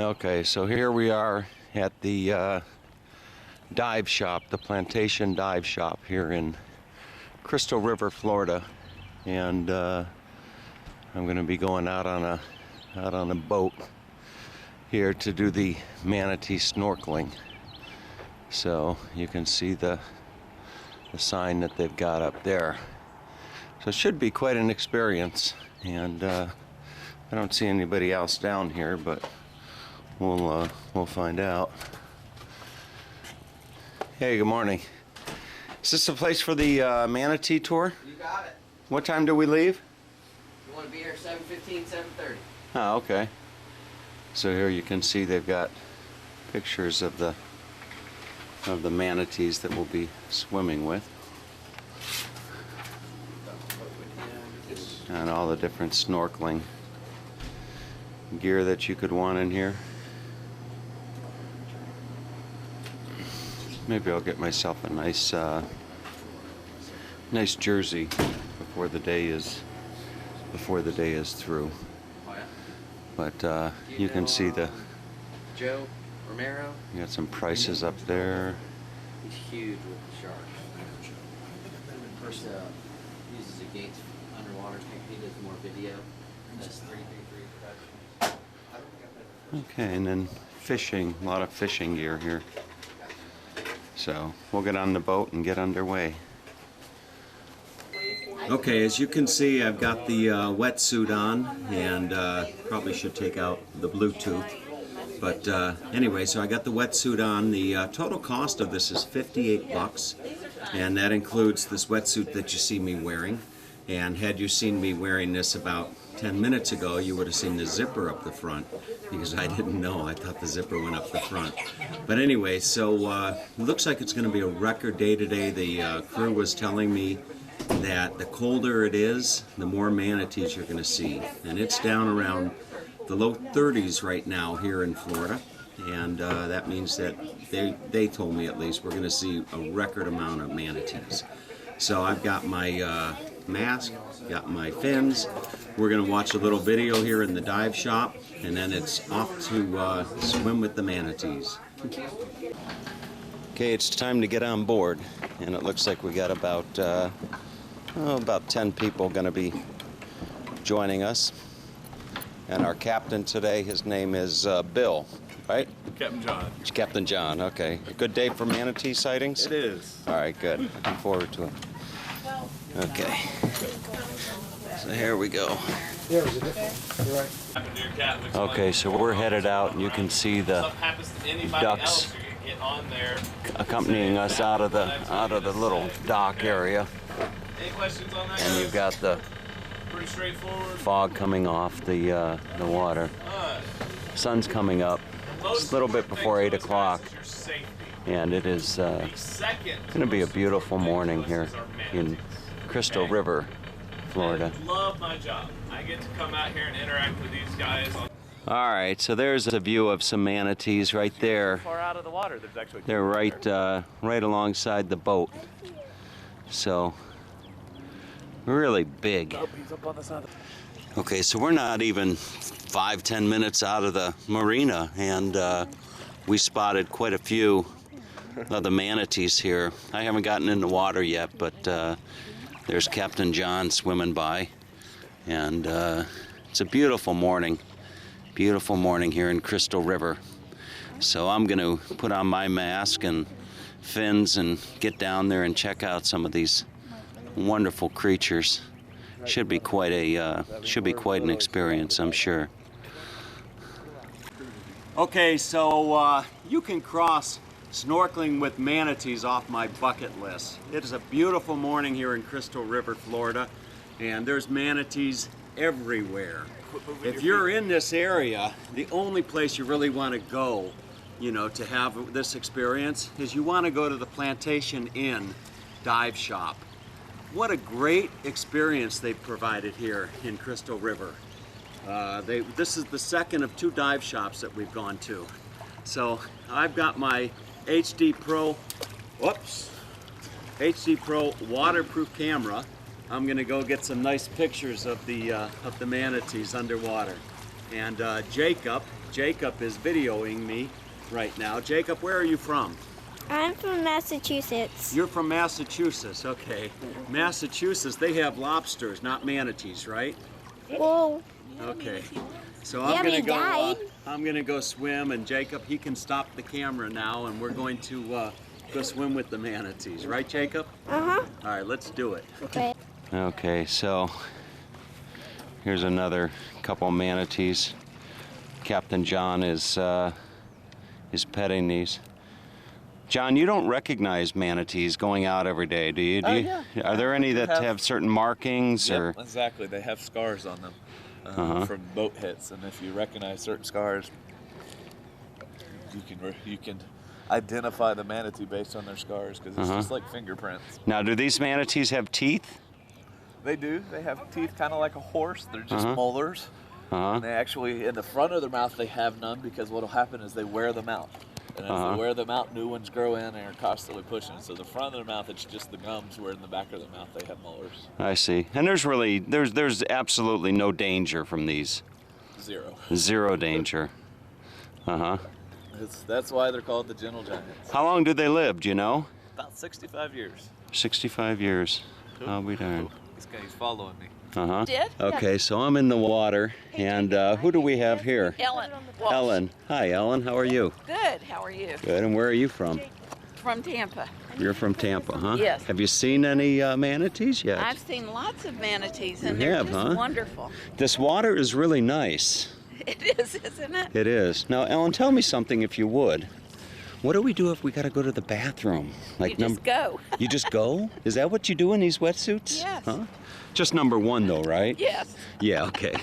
Okay, so here we are at the dive shop, the Plantation Dive Shop here in Crystal River, Florida, and I'm going to be going out on a boat here to do the manatee snorkeling. So you can see the sign that they've got up there. So it should be quite an experience, and I don't see anybody else down here, but we'll find out. Hey, good morning. Is this the place for the manatee tour? You got it. What time do we leave? You want to be here 7:15, 7:30. Oh, okay. So here you can see they've got pictures of the manatees that we'll be swimming with, and all the different snorkeling gear that you could want in here. Maybe I'll get myself a nice nice jersey before the day is through. Oh, yeah? But you can see the Joe Romero. you got some prices up there. He's huge with the sharks. First uses against underwater. He does more video. That's 333 production. Okay, and then fishing, a lot of fishing gear here. So we'll get on the boat and get underway. Okay, as you can see, I've got the wetsuit on, and probably should take out the Bluetooth. But anyway, so I got the wetsuit on. The total cost of this is $58, and that includes this wetsuit that you see me wearing. And had you seen me wearing this about 10 minutes ago, you would have seen the zipper up the front, because I didn't know. I thought the zipper went up the front. But anyway, so it looks like it's going to be a record day today. The crew was telling me that the colder it is, the more manatees you're going to see. And it's down around the low 30s right now here in Florida. And that means that they told me, at least, we're going to see a record amount of manatees. So I've got my mask, got my fins. We're going to watch a little video here in the dive shop, and then it's off to swim with the manatees. Okay, it's time to get on board, and it looks like we got about 10 people going to be joining us. And our captain today, his name is Bill, right? Captain John. It's Captain John, okay. A good day for manatee sightings? It is. All right, good. Looking forward to it. Okay. So here we go. Okay, so we're headed out, and you can see the ducks accompanying us out of the little dock area. Any questions on that? And you've got the Pretty straightforward. fog coming off the water. Sun's coming up. It's a little bit before 8 o'clock, and it is going to be a beautiful morning here in Crystal River, Florida. I love my job. I get to come out here and interact with these guys. All right, so there's a view of some manatees right there. Far out of the water, there's actually They're right alongside the boat. So really big. he's up on the side. Okay, so we're not even 5-10 minutes out of the marina, and we spotted quite a few of the manatees here. I haven't gotten in the water yet, but there's Captain John swimming by, and it's a beautiful morning here in Crystal River. So I'm going to put on my mask and fins and get down there and check out some of these wonderful creatures. Should be quite an experience, I'm sure. Okay, so you can cross snorkeling with manatees off my bucket list. It is a beautiful morning here in Crystal River, Florida, and there's manatees everywhere. If you're in this area, the only place you really want to go, to have this experience is you want to go to the Plantation Inn dive shop. What a great experience they've provided here in Crystal River. This is the second of 2 dive shops that we've gone to. So I've got my HD Pro waterproof camera. I'm gonna go get some nice pictures of the manatees underwater. And Jacob, Jacob is videoing me right now. Jacob, where are you from? I'm from Massachusetts. You're from Massachusetts, okay. Massachusetts, they have lobsters, not manatees, right? Whoa. Okay. So Yeah, but he died. I'm gonna go swim, and Jacob, he can stop the camera now, and we're going to go swim with the manatees, right, Jacob? Uh-huh. All right, let's do it. Okay. Okay, so here's another couple manatees. Captain John is petting these. John, you don't recognize manatees going out every day, do you? Yeah. Are there any that have certain markings? Yep, or? exactly. They have scars on them from boat hits, and if you recognize certain scars, you can identify the manatee based on their scars because it's just like fingerprints. Now, do these manatees have teeth? They do. They have teeth kind of like a horse. They're just molars. And they actually, in the front of their mouth, they have none because what will happen is they wear them out. And as they wear them out, new ones grow in and are constantly pushing. So the front of their mouth, it's just the gums, where in the back of their mouth, they have molars. I see. And there's absolutely no danger from these. Zero. Zero danger. That's why they're called the gentle giants. How long do they live, do you know? About 65 years. 65 years. I'll be darned. This guy's following me. Did? Okay, so I'm in the water, and who do we have here? Ellen. Walsh. Ellen. Hi, Ellen. How are you? Good. How are you? Good. And where are you from? From Tampa. You're from Tampa, huh? Yes. Have you seen any manatees yet? I've seen lots of manatees, and You they're have, just huh? wonderful. This water is really nice. It is, isn't it? It is. Now, Ellen, tell me something if you would. What do we do if we got to go to the bathroom? You just go. You just go? Is that what you do in these wetsuits? Yes. Huh? Just number one, though, right? Yes. Yeah, okay.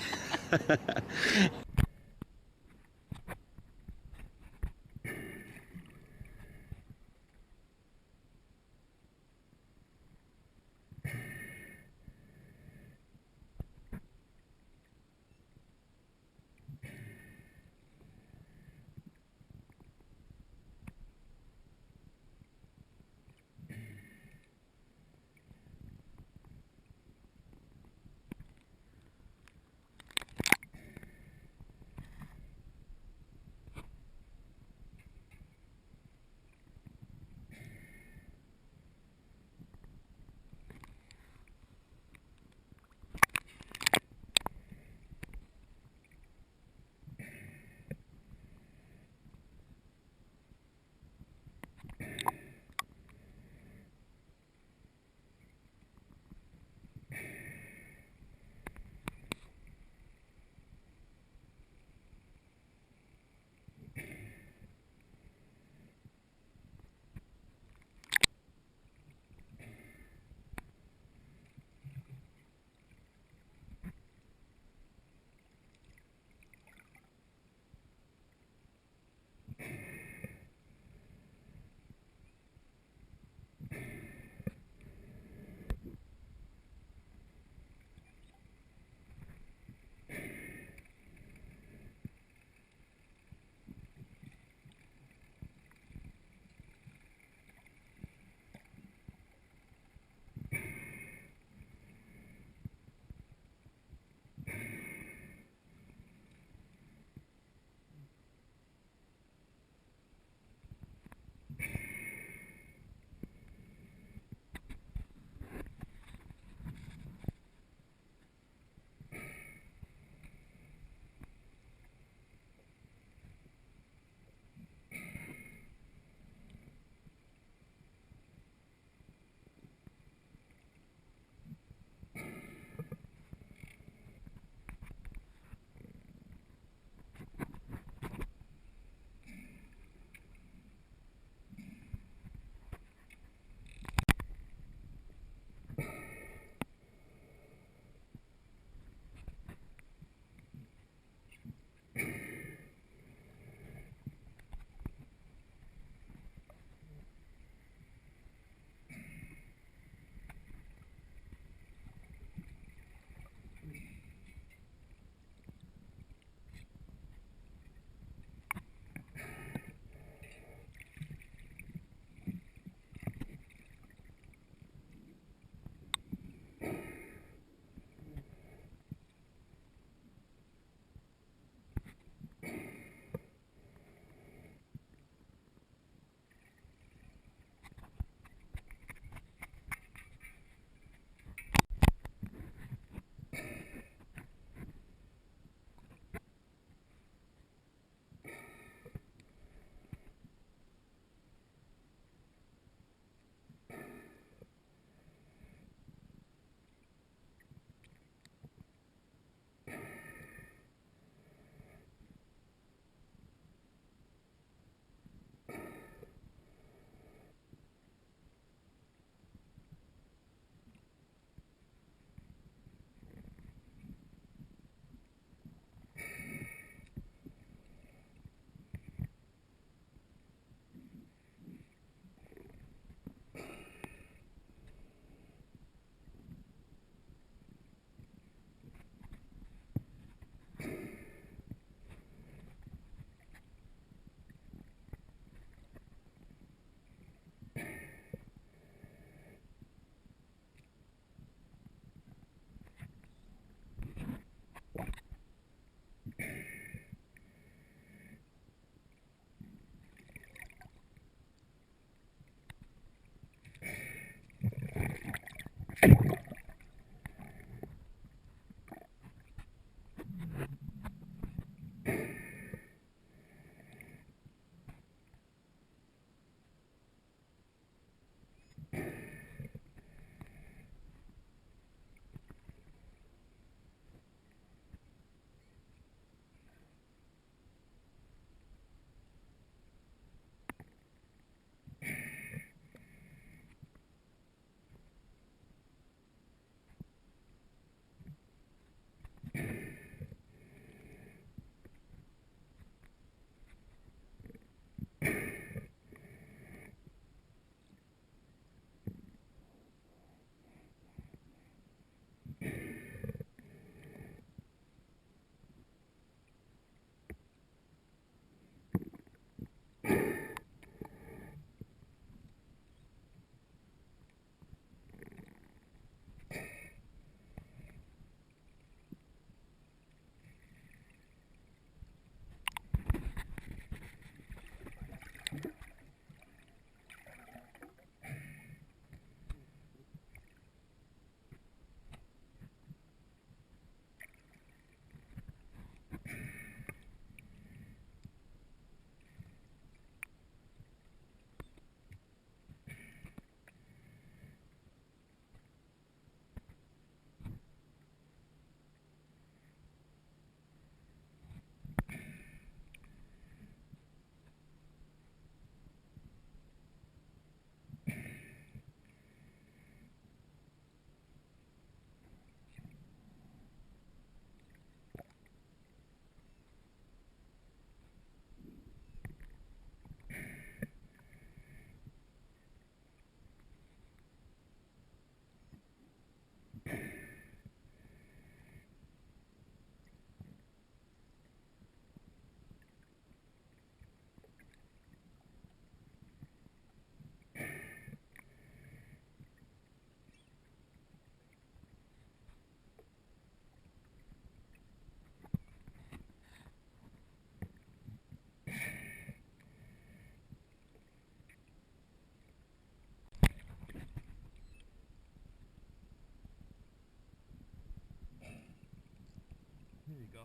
you go.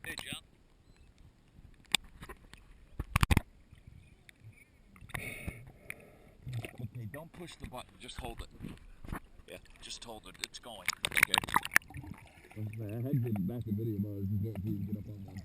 Hey, John. Okay, don't push the button, just hold it. Yeah, just hold it, it's going. Okay. I had to get back the video, but I was just waiting for you to get up on that.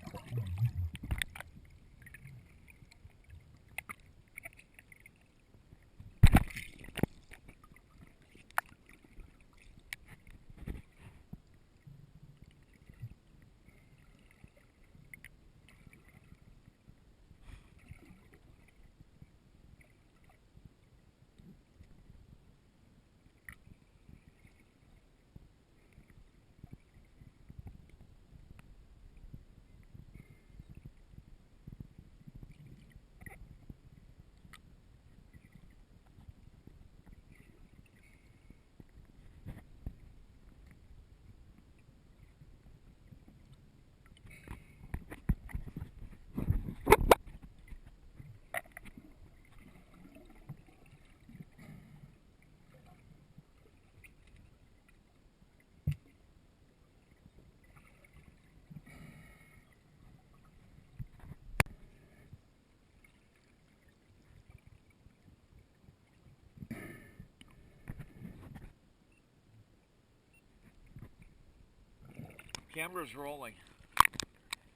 Camera's rolling.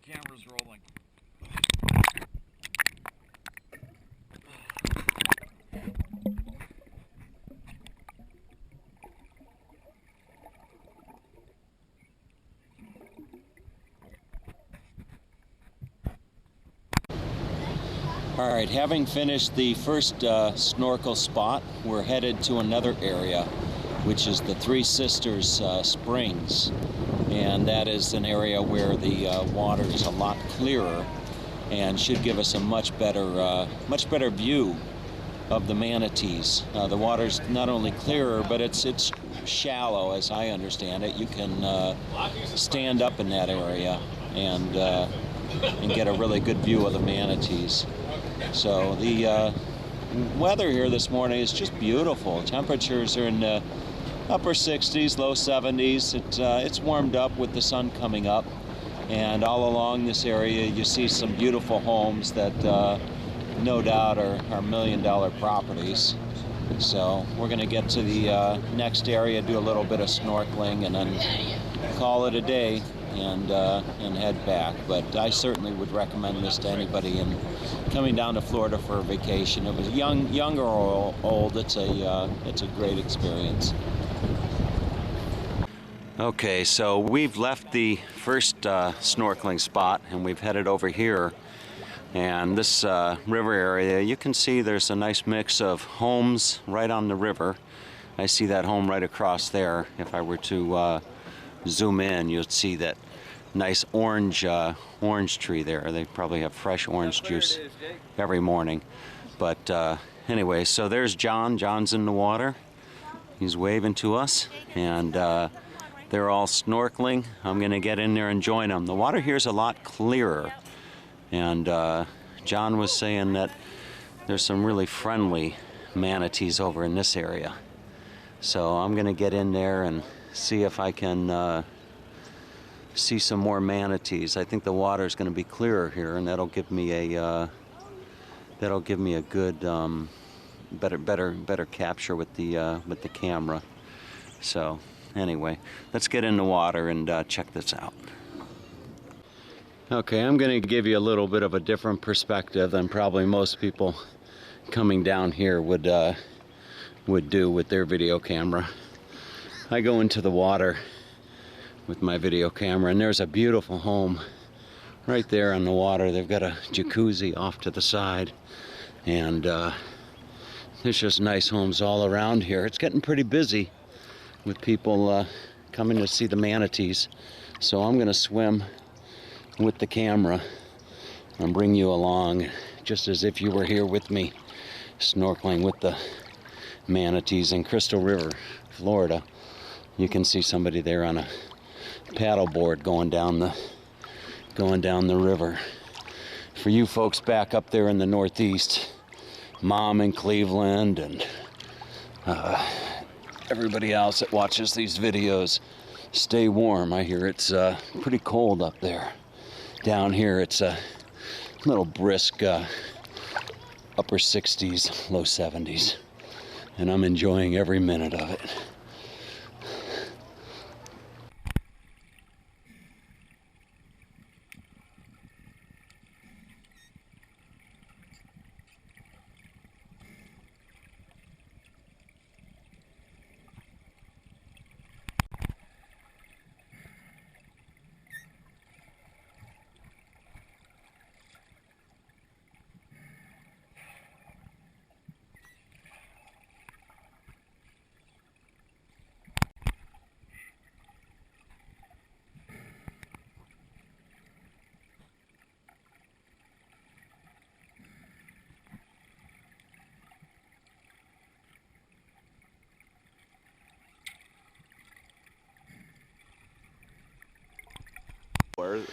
Camera's rolling. All right, having finished the first snorkel spot, we're headed to another area, which is the Three Sisters Springs. And that is an area where the water is a lot clearer and should give us a much better view of the manatees. The water's not only clearer, but it's shallow, as I understand it. You can stand up in that area and get a really good view of the manatees. So the weather here this morning is just beautiful. Temperatures are in the upper 60s, low 70s. It's warmed up with the sun coming up, and all along this area you see some beautiful homes that no doubt are million-dollar properties. So we're going to get to the next area, do a little bit of snorkeling, and then call it a day and head back. But I certainly would recommend this to anybody coming down to Florida for a vacation. It was young or old. It's a great experience. Okay, so we've left the first snorkeling spot and we've headed over here. And this river area, you can see there's a nice mix of homes right on the river. I see that home right across there. If I were to zoom in, you'd see that nice orange tree there. They probably have fresh orange juice every morning. But anyway, so there's John. John's in the water. He's waving to us, and they're all snorkeling. I'm going to get in there and join them. The water here is a lot clearer. And John was saying that there's some really friendly manatees over in this area. So I'm going to get in there and see if I can see some more manatees. I think the water is going to be clearer here, and that'll give me a good, better capture with the camera. So anyway, let's get in the water and check this out. Okay, I'm going to give you a little bit of a different perspective than probably most people coming down here would do with their video camera. I go into the water with my video camera, and there's a beautiful home right there on the water. They've got a jacuzzi off to the side, and there's just nice homes all around here. It's getting pretty busy with people coming to see the manatees, so I'm going to swim with the camera and bring you along just as if you were here with me snorkeling with the manatees in Crystal River, Florida. You can see somebody there on a paddleboard going down the river. For you folks back up there in the Northeast, Mom in Cleveland and everybody else that watches these videos, stay warm. I hear it's pretty cold up there. Down here it's a little brisk, upper 60s, low 70s, and I'm enjoying every minute of it.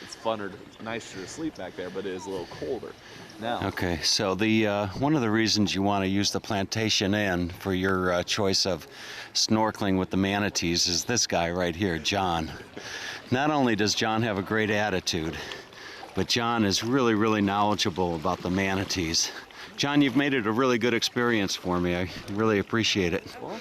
It's funner, nicer to sleep back there, but it is a little colder now. Okay, so the one of the reasons you want to use the Plantation Inn for your choice of snorkeling with the manatees is this guy right here, John. Not only does John have a great attitude, but John is really, really knowledgeable about the manatees. John, you've made it a really good experience for me. I really appreciate it. Well,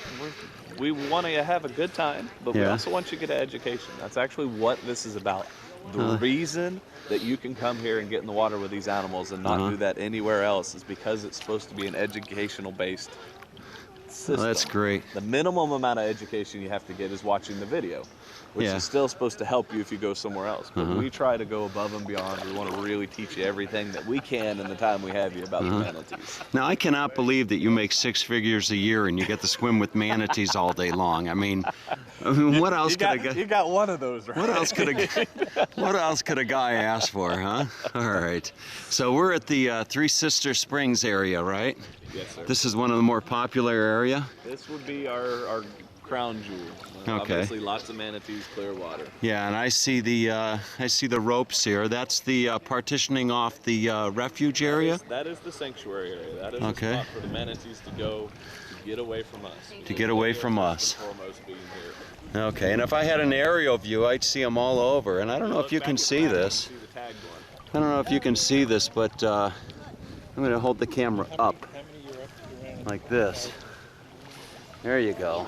we want you to have a good time, but we also want you to get an education. That's actually what this is about. The reason that you can come here and get in the water with these animals and not do that anywhere else is because it's supposed to be an educational based system. Oh, that's great. The minimum amount of education you have to get is watching the video, which is still supposed to help you if you go somewhere else. But we try to go above and beyond. We want to really teach you everything that we can in the time we have you about the manatees. Now, I cannot believe that you make 6 figures a year and you get to swim with manatees all day long. I mean, what else You got one of those, right? What else could a guy ask for, huh? All right. So we're at the Three Sister Springs area, right? Yes, sir. This is one of the more popular area. This would be our crown jewel. Okay. Obviously, lots of manatees, clear water. Yeah, and I see the ropes here. That's the partitioning off the refuge area. That is the sanctuary area. That is the spot for the manatees to go to get away from us. To get away from us. Foremost being here. Okay, and if I had an aerial view, I'd see them all over. And I don't know if you can see this. I don't know if you can see this, but I'm going to hold the camera up like this. There you go.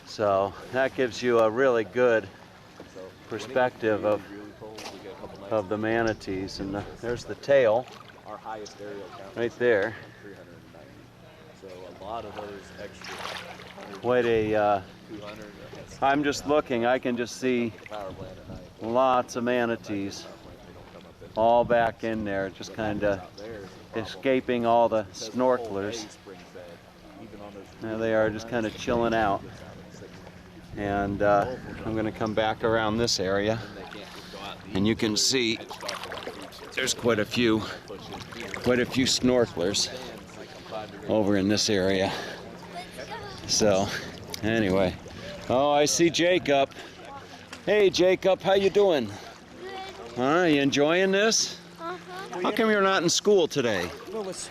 So that gives you a really good perspective of the manatees. And there's the tail Our highest aerial count right there. 390. So a lot of those extra. Quite a, 200. I'm just looking, I can just see Power plant at night. lots of manatees all back in there, just kind of escaping all the snorkelers. There they are, just kind of chilling out. And I'm going to come back around this area, and you can see there's quite a few snorkelers over in this area. So anyway, oh, I see Jacob. Hey Jacob, how you doing? Huh? You enjoying this? How come you're not in school today? Because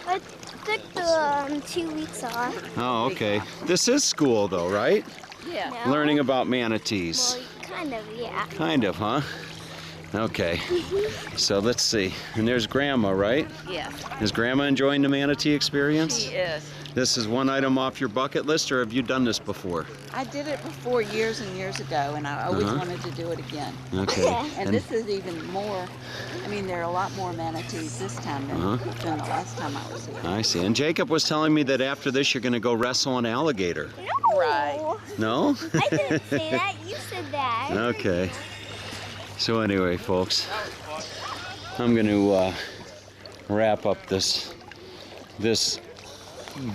I took the 2 weeks off. Oh, okay. This is school though, right? Yeah. No? Learning about manatees. Well, kind of, yeah. Kind of, huh? Okay. So let's see. And there's Grandma, right? Yeah. Is Grandma enjoying the manatee experience? She is. This is one item off your bucket list, or have you done this before? I did it before years and years ago, and I always wanted to do it again. Okay. And this is even more, I mean, there are a lot more manatees this time than the last time I was here. I see. And Jacob was telling me that after this you're going to go wrestle an alligator. No. Right. No? I didn't say that. You said that. Okay. So anyway, folks, I'm going to wrap up this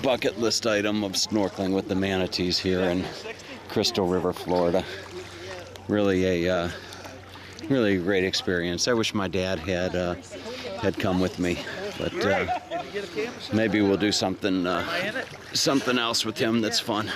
bucket list item of snorkeling with the manatees here in Crystal River, Florida. Really a great experience. I wish my dad had come with me, but maybe we'll do something else with him that's fun.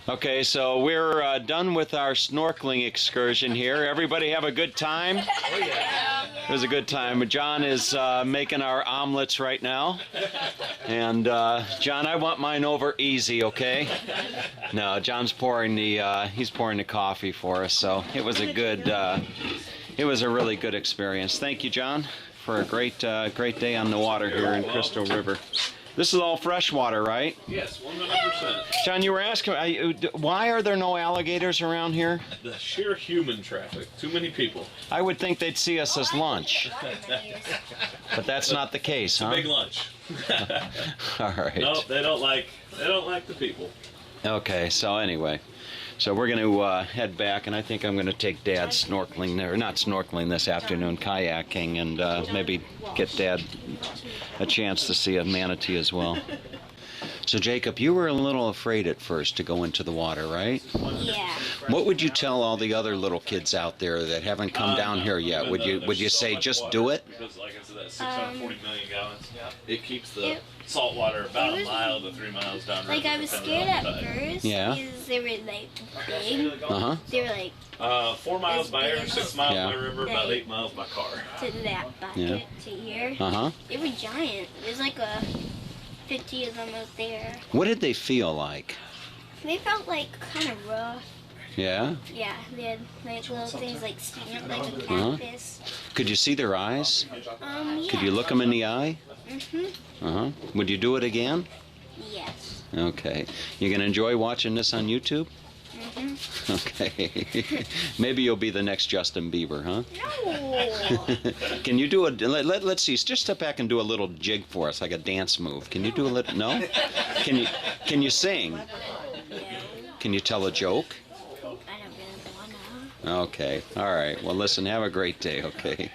Okay, so we're done with our snorkeling excursion here. Everybody have a good time? Oh, yeah. It was a good time. John is making our omelets right now. And John, I want mine over easy, okay? No, John's pouring he's pouring the coffee for us. So it was a good, it was a really good experience. Thank you, John, for a great day on the water here in Crystal River. This is all freshwater, right? Yes, 100%. John, you were asking, why are there no alligators around here? The sheer human traffic. Too many people. I would think they'd see us as lunch. But that's not the case, huh? Big lunch. All right. No, they don't like the people. Okay, so anyway. So we're going to head back, and I think I'm going to take Dad snorkeling, or not snorkeling this afternoon, kayaking, and maybe get Dad a chance to see a manatee as well. So Jacob, you were a little afraid at first to go into the water, right? Yeah. What would you tell all the other little kids out there that haven't come down here yet? Would you say just do it? Because like I said, that's 640 million gallons. It keeps the salt water about a mile to 3 miles down. Like I was scared at first because they were like big. They were like 4 miles by air, 6 miles Yeah. by river, about 8 miles by car. to that bucket to here. They were giant. There's like a 50 is almost there. What did they feel like? They felt like kind of rough. Yeah? Yeah, they had like little things like sticking up like a cactus. Could you see their eyes? Yeah. Could you look them in the eye? Mhm. Would you do it again? Yes. Okay. You gonna enjoy watching this on YouTube? Mhm. Okay. Maybe you'll be the next Justin Bieber, huh? No. Can you do a, let's see, just step back and do a little jig for us, like a dance move. Can you do a little, no? Can you sing? No. Can you tell a joke? I don't really wanna. Okay, all right. Well, listen, have a great day, okay?